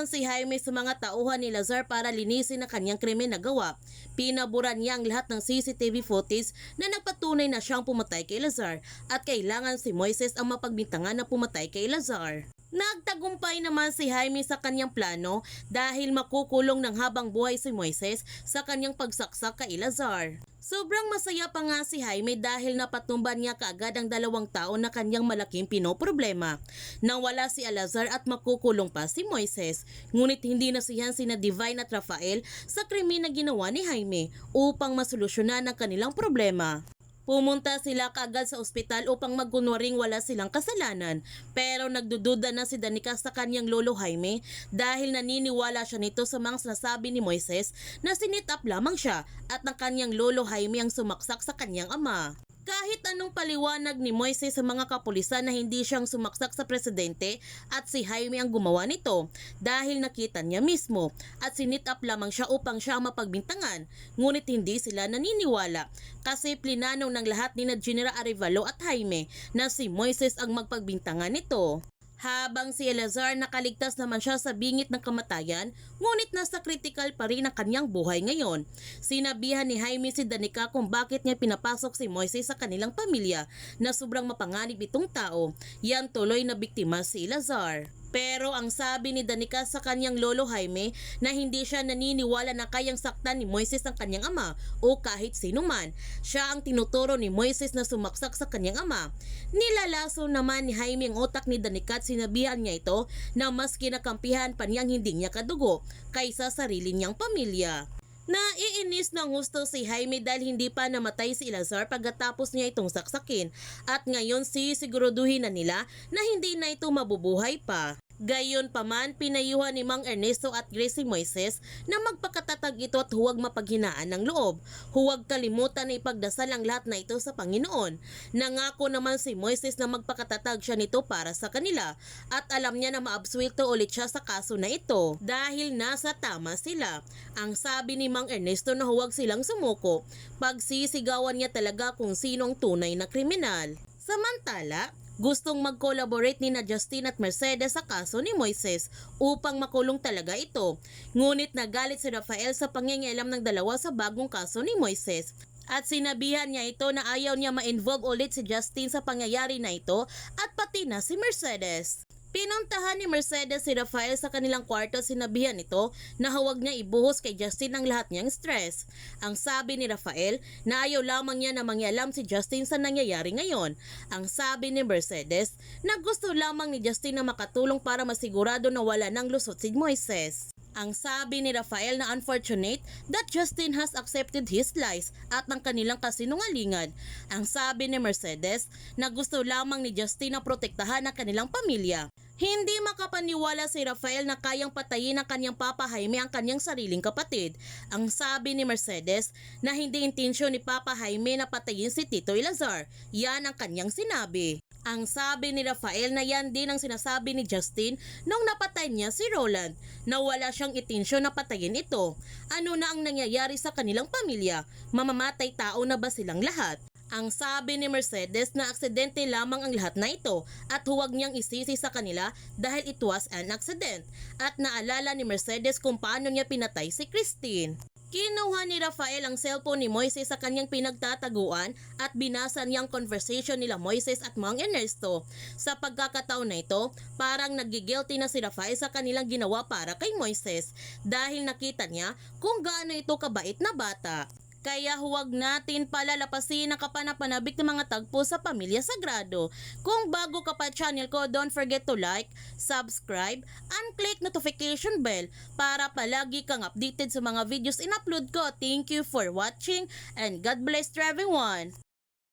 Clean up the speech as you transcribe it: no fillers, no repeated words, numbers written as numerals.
naman si Jaime sa mga tauhan ni Lazar para linisin ang kanyang krimen na gawa. Pinaburan niya ang lahat ng CCTV footage na nagpatunay na siyang pumatay kay Lazar at kailangan si Moises ang mapagbintangan na pumatay kay Lazar. Nagtagumpay naman si Jaime sa kanyang plano dahil makukulong ng habang buhay si Moises sa kanyang pagsaksak kay Lazar. Sobrang masaya pa nga si Jaime dahil napatumban niya kaagad ang 2 tao na kanyang malaking pinoproblema. Nawala si Alazar at makukulong pa si Moises. Ngunit hindi nasiyahan sina Divine at Rafael sa krimen na ginawa ni Jaime upang masolusyonan ang kanilang problema. Pumunta sila kaagad sa ospital upang magkunwaring wala silang kasalanan, pero nagdududa na si Danica sa kanyang lolo Jaime dahil naniniwala siya nito sa mga sinasabi ni Moises na sinit up lamang siya at ang kanyang lolo Jaime ang sumaksak sa kanyang ama. Kahit anong paliwanag ni Moises sa mga kapulisan na hindi siyang sumaksak sa presidente at si Jaime ang gumawa nito dahil nakita niya mismo at sinit up lamang siya upang siya ang mapagbintangan, ngunit hindi sila naniniwala kasi plinano ng lahat ni General Arevalo at Jaime na si Moises ang magpagbintangan nito. Habang si Alazar nakaligtas naman siya sa bingit ng kamatayan, ngunit nasa critical pa rin ang kanyang buhay ngayon. Sinabihan ni Jaime si Danica kung bakit niya pinapasok si Moises sa kanilang pamilya na sobrang mapanganib itong tao. Yan tuloy na biktima si Alazar. Pero ang sabi ni Danica sa kanyang lolo Jaime na hindi siya naniniwala na kayang saktan ni Moises ang kanyang ama o kahit sino man. Siya ang tinuturo ni Moises na sumaksak sa kanyang ama. Nilalaso naman ni Jaime ang utak ni Danica at sinabihan niya ito na mas kinakampihan pa niyang hindi niya kadugo kaysa sarili niyang pamilya. Naiinis ng husto si Jaime dahil hindi pa namatay si Alazar pagkatapos niya itong saksakin at ngayon sisiguraduhin na nila na hindi na ito mabubuhay pa. Gayon pa man, pinayuhan ni Mang Ernesto at Gracie Moises na magpakatatag ito at huwag mapaghinaan ng loob. Huwag kalimutan na ipagdasal ang lahat na ito sa Panginoon. Nangako naman si Moises na magpakatatag siya nito para sa kanila at alam niya na maabsuelto ulit siya sa kaso na ito dahil nasa tama sila. Ang sabi ni Mang Ernesto na huwag silang sumuko, pagsisigawan niya talaga kung sino ang tunay na kriminal. Samantala, gustong mag-collaborate ni Justin at Mercedes sa kaso ni Moises upang makulong talaga ito. Ngunit nagalit si Rafael sa pangingialam ng dalawa sa bagong kaso ni Moises. At sinabihan niya ito na ayaw niya ma-involve ulit si Justin sa pangyayari na ito at pati na si Mercedes. Pinuntahan ni Mercedes si Rafael sa kanilang kwarto at sinabihan ito na huwag niya ibuhos kay Justin ang lahat niyang stress. Ang sabi ni Rafael na ayaw lamang niya na mangyalam si Justin sa nangyayari ngayon. Ang sabi ni Mercedes na gusto lamang ni Justin na makatulong para masigurado na wala nang lusot si Moises. Ang sabi ni Rafael na unfortunate that Justin has accepted his lies at ang kanilang kasinungalingan. Ang sabi ni Mercedes na gusto lamang ni Justin na protektahan ang kanilang pamilya. Hindi makapaniwala si Rafael na kayang patayin ng kanyang Papa Jaime ang kanyang sariling kapatid. Ang sabi ni Mercedes na hindi intensyon ni Papa Jaime na patayin si Tito Alazar. Yan ang kanyang sinabi. Ang sabi ni Rafael na yan din ang sinasabi ni Justin nung napatay niya si Roland, na wala siyang intensyon na patayin ito. Ano na ang nangyayari sa kanilang pamilya? Mamamatay tao na ba silang lahat? Ang sabi ni Mercedes na aksidente lamang ang lahat na ito at huwag niyang isisi sa kanila dahil it was an accident. At naalala ni Mercedes kung paano niya pinatay si Christine. Kinuha ni Rafael ang cellphone ni Moises sa kanyang pinagtataguan at binasa niyang conversation nila Moises at Mang Ernesto. Sa pagkakataon na ito, parang nagigilty na si Rafael sa kanilang ginawa para kay Moises dahil nakita niya kung gaano ito kabait na bata. Kaya huwag natin palalapasin ang kapanapanabik ng mga tagpo sa Pamilya Sagrado. Kung bago ka pa channel ko, don't forget to like, subscribe, and click notification bell para palagi kang updated sa mga videos in-upload ko. Thank you for watching and God bless to everyone!